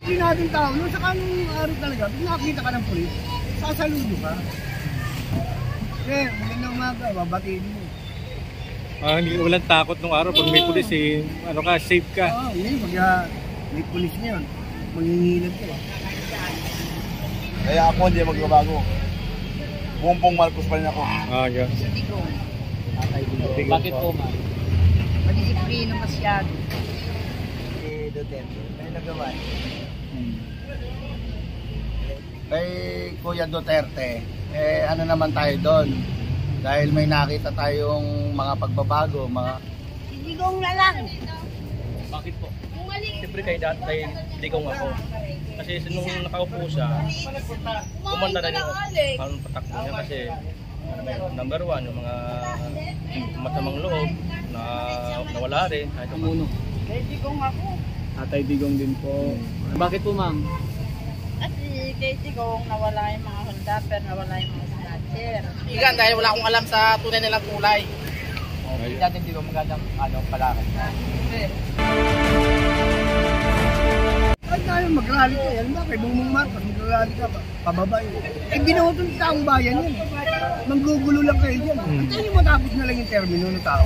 Pinadong tao, nung sa kanong araw talaga, pag nakakita ka ng pulis, sasaludo ka. Kasi, magandang umaga, babatiin mo. Hindi ka walang takot nung araw pag may pulis ano ka, safe ka. Oo, hindi, pag may pulis na yun, mangingilag ka. Kaya ako hindi magbabago. Bongbong Marcos pa rin ako. Yan. Bakit po, ma'am? Madisiplina masyado. Duterte, may nagawa. Kay Kuya Duterte, ano naman tayo doon? Dahil may nakita tayong mga pagbabago, mga... Sigong na lang. Bakit po? Siyempre kay dati, digong ako. Kasi nung nakaupo siya, kumanda na yung parang patakbo niya kasi number 1, yung mga masamang loob na nawala rin. Kahit Kay Sigong ako. Tatay Digong din po. Bakit po, ma'am? Kasi kay Sigong nawala yung mga Honda, nawala yung mga snatcher. Igan, dahil wala akong alam sa tunay nilang kulay. Hindi natin Digong magandang palakad. Kahit tayo mag-rally ka, yan ba? Kay Bongbong Marcos, mag-rally ka, pababa yun. Binoto ng taong bayan yun. Manggugulo lang kayo dyan. Hindi mo matapos na lang yung termino ng tao.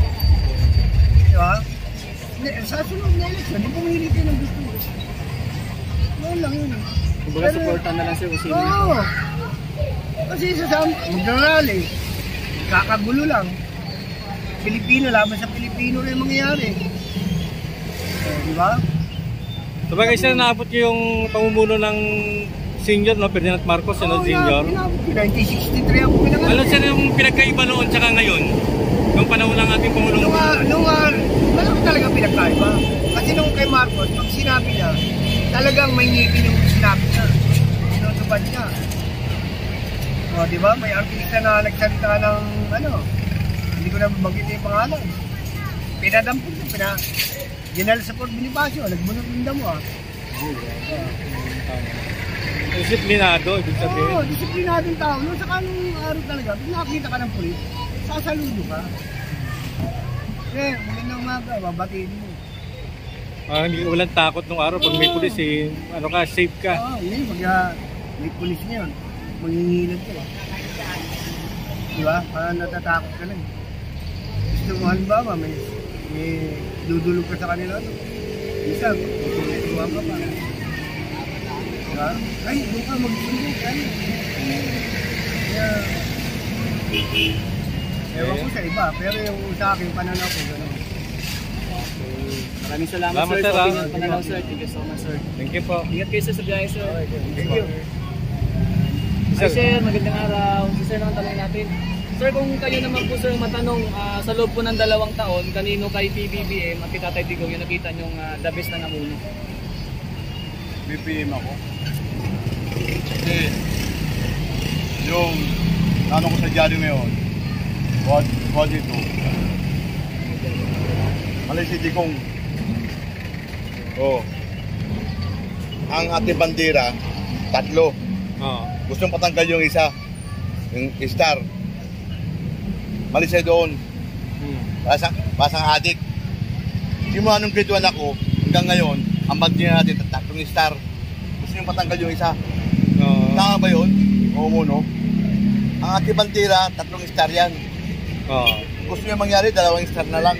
Di ba? Sa sunod na election, hindi pumili kayo ng gusto mo. Noon lang yun. Kumbaga supportan na lang siya kung sino. Oo. Kasi sa mag-rally, kakagulo lang. Pilipino, laban sa Pilipino rin mangyayari. Di ba? Sabagay siya naabot yung pamumuno ng senior, no? Ferdinand Marcos, senior. Inabot ko, 1963 ako pinangalan. Ano siya yung pinagkaiba noon tsaka ngayon? Nung panahon ng ating Pangulong. Malaki talaga pinagkaiba. Kasi nung kay Marcos, pag sinabi niya, talagang may ngipin yung sinabi niya. Sinutupad niya. O, di ba? May artista na nagsalita ng, hindi ko na mabanggit yung pangalan. Pinadampot niya, ginal sa Port Bonifacio, nagbunot ng damo, Disiplinado, ibig sabihin. Oo, disiplinadong tao. Nung sa kanong araw talaga, pag nakakita ka ng pulis, sasaludo ka. Kasi, magandang umaga, babatiin mo. Hindi ka walang takot nung araw pag may pulis ano ka, safe ka. Oo, hindi, pag may pulis na yun, mangingilag ka. Di ba? Parang natatakot ka lang. Gusto mo halimbawa, may dudulog ka sa kanila. Isa, tutuwa ka pa. Diba? Ay, doon ka magsulog. Kaya, ewan ko sa iba, pero yung sa akin, pananaw ko, gano'n. Maraming salamat, sir. Sir. Pananaw, sir. Thank you so much, sir. Thank you po. Ingat kayo sa biyahe, sir. Thank you. Hi, sir. Magandang araw. Si sir naman tanongin natin. Sir, kung kayo naman po, sir, matanong sa loob po ng 2 taon, kanino kay PBBM at kay Tatay Digong yung nakita nyong the best na namuno? BBM ako. Kasi, yung ko sa dyaryo ngayon, what ito? Malay si Digong. Ang ating bandera, 3. Gustong patanggal yung isa, yung star. Mali siya doon. Pasang adik. Simula nung grade 1 ako, hanggang ngayon, ang bandera natin, 3 star. Gusto nyo patanggal yung isa. Tama ba yun? Oo mo, no? Ang ating bandera, 3 star yan. Gusto nyo mangyari, 2 star na lang.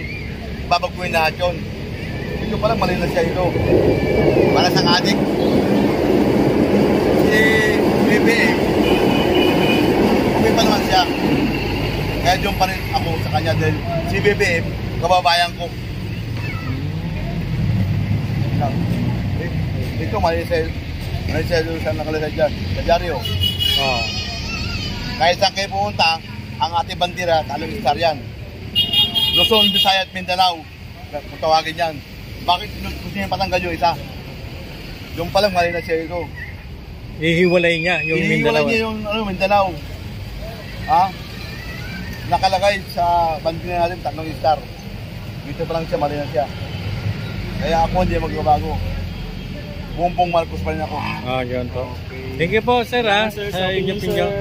Babaguhin lahat yun. Ito palang mali na siya ito. Para sa adik. Si BBM, okay pa naman siya. Kaya doon pa rin ako sa kanya dahil si BBM, kababayan ko. Ito mali siya doon sa nakalagay dyan. Sa dyaryo. Kahit saan kayo pumunta, ang ating bandera, 3 star yan. Luzon, Visayas at Mindanao. Kung tawagin yan. Bakit gusto niya patanggal yung isa? Yung palang mali na siya ito. Ihiwalay niya yung Mindanao. Ihiwalay niya yung Mindanao. Nakalagay sa bandera natin 3 star. Dito pa lang siya, mali na siya. Kaya ako hindi magbabago. Bongbong Marcos pa rin ako. Yun po. Thank you po, sir, Sir, sa inyong opinion.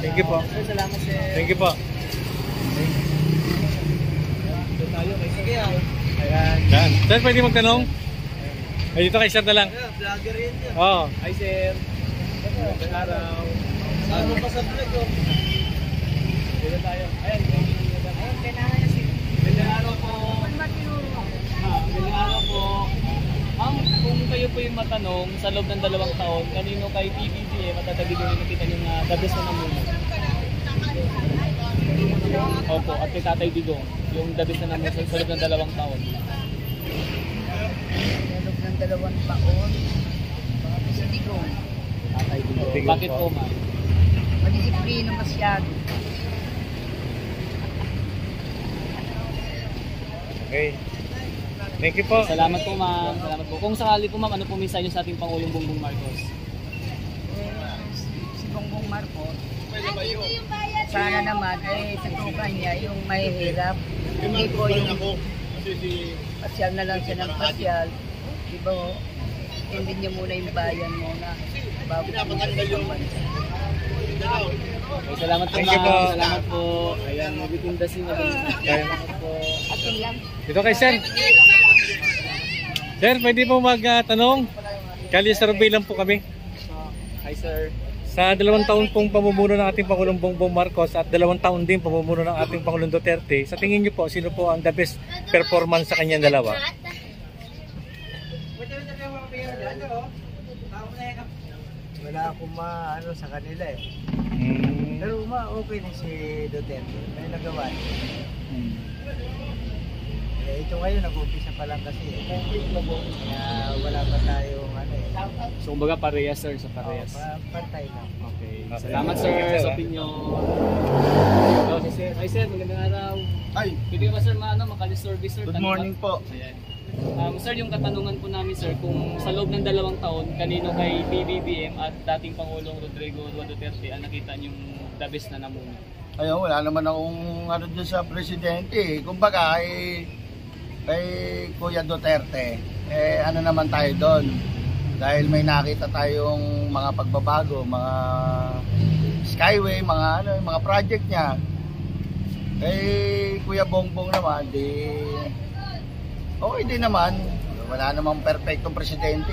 Thank you po. Sir, salamat, sir. Thank you po. Tayo kay Sige. Yan. Sir, pwede magtanong? Ay, dito kay sir na lang. Vlogger yun yun. Oo. Hi sir. Magandang araw. Ano pa sa vlog ko? Dito tayo. Ayan. Magandang araw po. Magandang araw po. Ma'am, kung kayo po yung matanong sa loob ng 2 taon, kanino kay PBBM matatabi ko yung nakita yung the best na namuno? Opo, at kay Tatay Digong, yung the best na namuno sa loob ng 2 taon. Loob ng 2 taon. Sa Digong. Tatay Digong. Digong Bakit po. po, ma'am? Madisiplina masyado. Okay. Thank you po. Salamat po, ma'am. Salamat po. Kung sakali po, ma'am, ano po mensahe niyo sa ating Pangulong Bongbong Marcos? Si Bongbong Marcos, sana naman ay tutukan niya yung mahihirap. Hindi po yung pasyal na lang siya ng pasyal. Di ba ho? Hindi niya muna yung bayan muna. Bago pumunta sa bansa. Okay, salamat po, Thank you ma'am. po. Salamat po. Ayan, nabitinda si Salamat po. Atin lang. Dito kay sir. Sir, pwede po magtanong? Kali survey lang po kami. Hi, sir. Sa 2 taon pong pamumuno ng ating Pangulong Bongbong Marcos at 2 taon din pamumuno ng ating Pangulong Duterte, sa tingin niyo po, sino po ang the best performance sa kanyang dalawa? Wala akong maano sa kanila eh. Hmm. Pero okay din si Duterte. May nagawa. Ito ngayon, nag-umpisa pa lang kasi. Kaya wala pa tayong ano eh. So, kumbaga parehas, sir, sa parehas. Pantay lang. Okay. Okay. Salamat, sir, sa opinion. Hello, si sir. Hi, sir. Magandang araw. Ay, Pwede ba, sir, makali-service, sir? good Tanong morning ba? po. Ayan. Sir, yung katanungan po namin, sir, kung sa loob ng 2 taon, kanino kay PBBM at dating Pangulong Rodrigo Duterte ang nakita niyong the best na namuno? Ayun, wala naman akong ano dyan sa presidente. Kumbaga, kay Kuya Duterte, ano naman tayo doon. Dahil may nakita tayong mga pagbabago, mga skyway, mga project niya. Kay Kuya Bongbong naman, okay din naman. Wala namang perfectong presidente.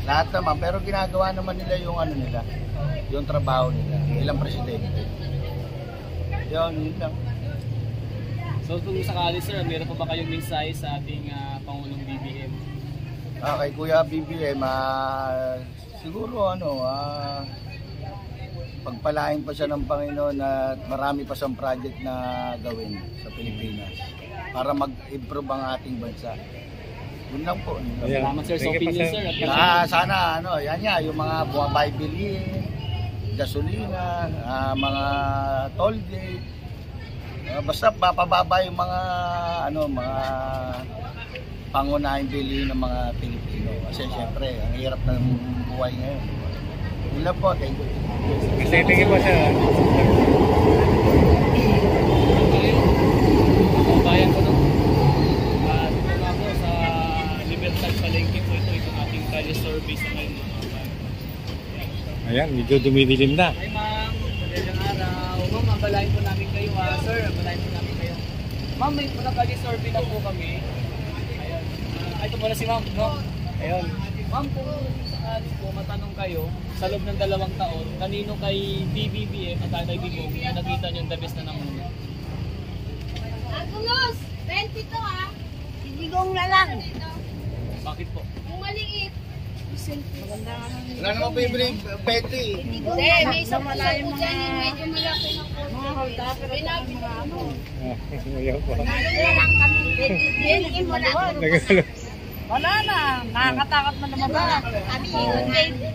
Lahat naman, pero ginagawa naman nila yung ano nila, yung trabaho nila, ilang presidente. Yun lang. So, kung sakali, sir, meron pa ba kayong mensahe sa ating Pangulong BBM? Kay Kuya BBM, siguro pagpalain pa siya ng Panginoon at marami pa siyang project na gawin sa Pilipinas para mag-improve ang ating bansa. Yun lang po. Yun lang. Ayan. Salamat, sir, sa Thank you po, opinion, sir. sir. At Sana yan yung mga bumabay bilihin, gasolina, mga toll gate. Basta papababa yung mga pangunahing bilihin ng mga Pilipino. Kasi syempre, ang hirap ng buhay ngayon. Yun lang po, thank you. Thank you po, sir. bayan ko, no? Dito na po sa Libertad Palengke po itong ating calle survey sa ngayon, mga bayan. Ayan, medyo dumidilim na. Hi, ma'am. Magandang araw. Ma'am, abalain po namin kayo, Sir, abalain po namin kayo. Ma'am, may calle survey na po kami. Ayan. Ito muna si ma'am, no? Ayun. Ma'am, kung sakali po matanong kayo, sa loob ng 2 taon, kanino kay BBBM at Tatay Digong nakita niyo the best na namuno? Agulos! 20 to ah! Sigong na lang. Bakit po? Yung maliit. Maganda nga lang. Wala naman favorite, Betty. Hindi, may isang pusa po dyan yung medyo malaki ng konti. Mga holdapper at mga ano. Ayaw po. lang kami. Bigyan mo na. Wala na. Nakakatakot na lumabas.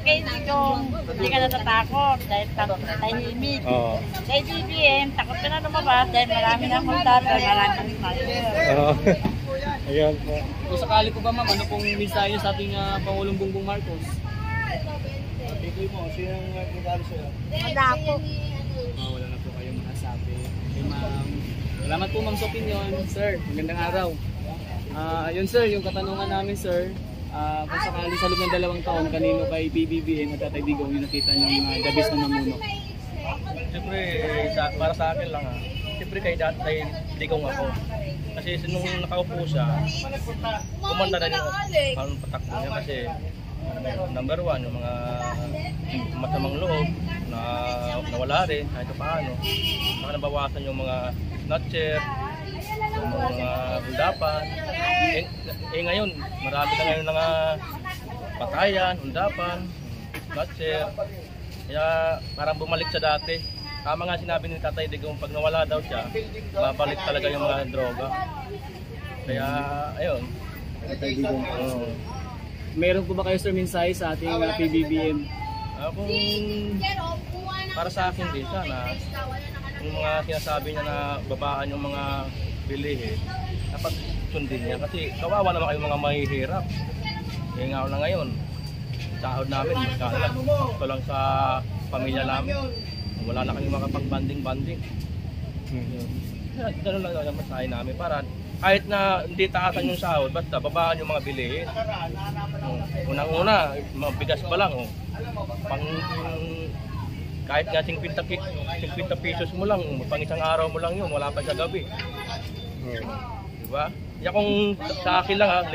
Kay Digong, hindi ka natatakot dahil tahimik. Oo. Kay BBM, takot ka na lumabas dahil marami na holdapper, marami na sniper. Oo. Ayan po. Kung sakali po ba, ma'am, ano pong mensahe niyo sa ating Pangulong Bongbong Marcos? Tingin mo, sino ang nagkakalo sa'yo? Wala po. Wala na po kayong masasabi. Okay, ma'am. Salamat po, ma'am, sa opinion. Sir, magandang araw. Yun, sir, yung katanungan namin, sir, kung sakali sa loob ng 2 taon, kanino kay BBBM at Tatay Digong yung nakita niyo mga the best na namuno? Siyempre, para sa akin lang, siyempre kay Tatay Digong ako. Kasi nung nakaupo siya, kumanda na yung patakbo niya kasi number 1, yung mga masamang loob na nawala rin kahit paano. Baka nabawasan yung mga nutcher, yung mga hundapan. Ngayon, marami na ngayon mga patayan, hundapan, nutcher. Kaya parang bumalik sa dati. Tama nga sinabi ni Tatay Digong, pag nawala daw siya, babalik talaga yung mga droga. Kaya, ayun. Tatay Digong. Meron po ba kayo, sir, mensahe sa ating PBBM? Kung para sa akin din, sana yung mga sinasabi niya na babaan yung mga bilihin, dapat sundin niya. Kasi kawawa naman kayong mga mahihirap. Kaya nga na ngayon, sahod namin, magkano lang. Ito lang sa pamilya namin. Wala na kami makapag-banding-banding. Ganun lang yung masahe namin para kahit na hindi taasan yung sahod, basta babaan yung mga bilihin. Unang-una, mga bigas pa lang. Kahit nga 50 pesos mo lang, pang isang araw mo lang yun, wala pa sa gabi. Diba? Kaya kung sa akin lang,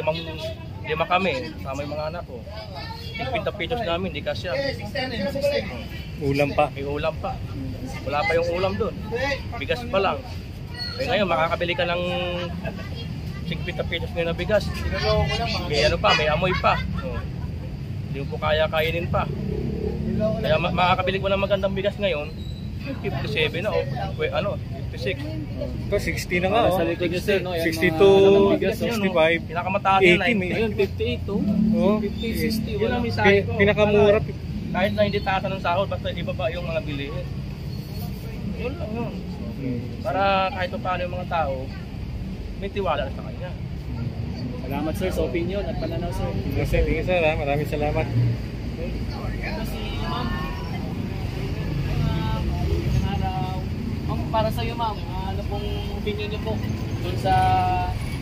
lima kami, sama yung mga anak ko. 50 pesos namin, di kasya. Ulam pa. May ulam pa. Wala pa yung ulam doon. Bigas pa lang. Kaya ngayon, makakabili ka ng 50 pesos ngayon na bigas. May ano pa, may amoy pa. Hindi mo po kaya kainin pa. Kaya makakabili ko ng magandang bigas ngayon, 57 na o 56. Ito 60 na nga. Sa likod niyo, sir, no? 62, 65, Pinakamataas na 80. Ayun, 58 oh. 50, 60. Yun ang mensahe ko. Pinakamura. Kahit na hindi taasan ng sahod, basta ibaba yung mga bilihin. Yun lang yun. Para kahit paano yung mga tao, may tiwala na sa kanya. Salamat, sir, sa opinion at pananaw, sir. Sige sir, maraming salamat. Ito si ma'am. Magandang araw. Ma'am, para sa iyo, ma'am, ano pong opinion niyo po doon sa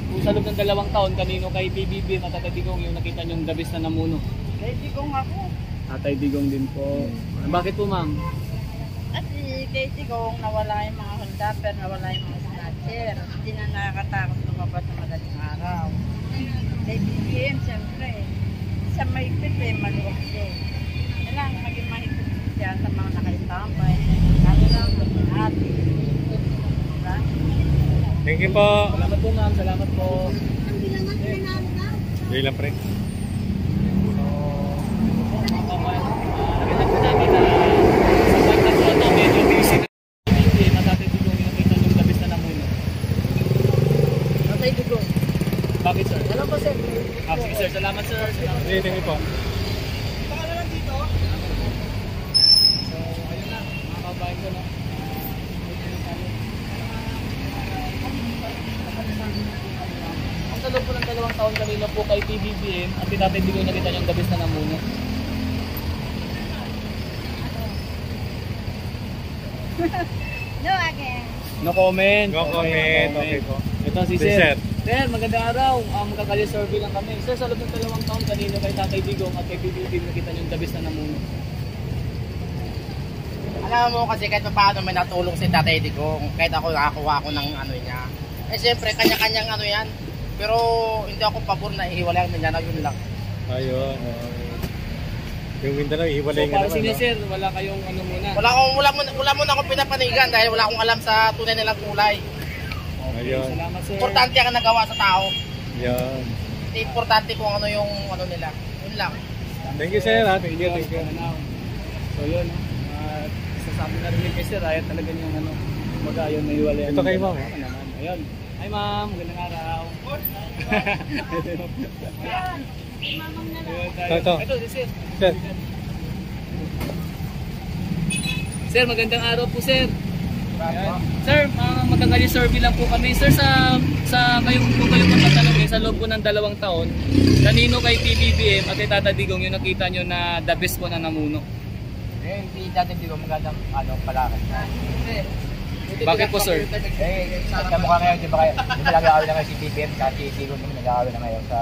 kung sa loob ng 2 taon kanino kay PBB at Tatay Digong yung nakita niyong the best na namuno? Kaya Digong ako. Tatay Digong din po. Bakit po, ma'am? Kasi kay Digong nawala yung mga hundaper, nawala yung mga snatcher. Hindi na nakakatakot lumabas sa madaling araw. Kay BBM, siyempre, sa mahigpit maluwag din. Kailangan maging mahigpit siya sa mga nakaitambay. Lalo lang sa ate. Diba? Thank you po. Salamat po, ma'am. Salamat po. Hindi lang pre. Bakit, sir? Alam po, sir. Sige, sir. Salamat, sir. Salamat. Thank you po. So, ayun na. Mga kabayan ko, no? Ang sa loob po ng 2 taon kanina po kay PBBM at Tatay Digong nakita niyong gabis na namuno. No again. No comment. No comment. Okay po. Ito si Si Sir. Sir. Sir, magandang araw. Magkakali survey lang kami. Sir, sa loob ng 2 taon kanina kay Tatay Digong at kay PBBM nakita niyong gabis na namuno. Alam mo kasi kahit paano may natulong si Tatay Digong, kahit ako nakakuha ako ng ano niya. Eh siyempre kanya-kanyang ano yan. Pero hindi ako pabor na ihiwalay ang Mindanao, yun lang. Ayun. Yung Mindanao, ihiwalay So, nga para naman. sino, No? sir, wala kayong ano muna. Wala muna akong pinapanigan dahil wala akong alam sa tunay nilang kulay. Ayun. Salamat, sir. Importante ang nagawa sa tao. Yan. Hindi importante kung ano yung ano nila. Yun lang. Thank you sir. Thank you. Thank you. So yun, sasabi na rin kay sir, ay talaga yung ano, mag-ayon na iwalay. Ito kay ma'am. Ayun. Hi ma'am, magandang araw. Ito. Ito si sir. Sir. Sir, magandang araw po sir. Ayan. Sir, magkakali survey lang po kami. Sir, sa kung kayo magtatanong sa loob po ng 2 taon, kanino kay PBBM at kay Tatay Digong yung nakita nyo na the best po na namuno? Eh, hindi Tatay Digong magandang ano palakad. Bakit po sir? Eh, kamukha ngayon, di ba kayo? Di ba nag-aaway na ngayon si BBM sa si Digong naman nag-aaway na ngayon sa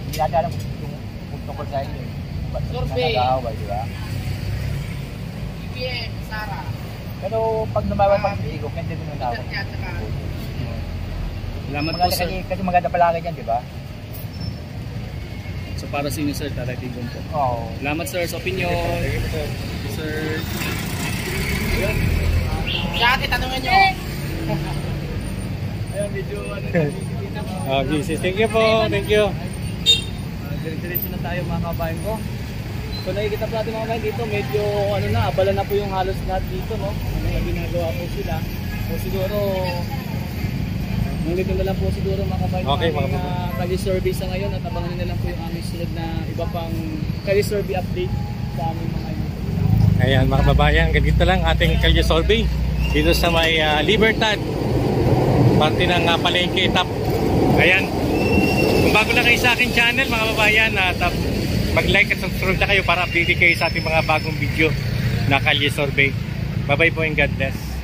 hindi natin alam kung tungkol sa inyo. Survey! Nag-aaway, di ba? BBM, Sara. Pero pag lumawan pa si Digong, hindi mo nag-aaway. Salamat po, Maganda sir. kasi maganda palagi yan, di ba? So para sa inyo, sir, Taratigon po. Oo. Salamat, sir, sa opinion. Sir. Sa akin, tanongin nyo. Ayun, medyo ano na. busy. Thank you po. Thank you. Diretso na tayo mga kabayan ko. So nakikita po natin mga kabayan dito, medyo ano na, abala na po yung halos lahat dito, no? Ano na ginagawa po sila. So siguro, nandito na lang po siguro mga kabayan Okay, yung mga aming Kali survey sa ngayon at abangan nyo na lang po yung aming sunod na iba pang Kali survey update sa aming mga Ayan mga kababayan, ganito lang ating Kalye Survey dito sa may Libertad, parte ng Palengke Top. Ayan, kung bago na kayo sa aking channel mga kababayan, mag-like at subscribe na kayo para update kayo sa ating mga bagong video na Kalye Survey. Bye bye po and God bless.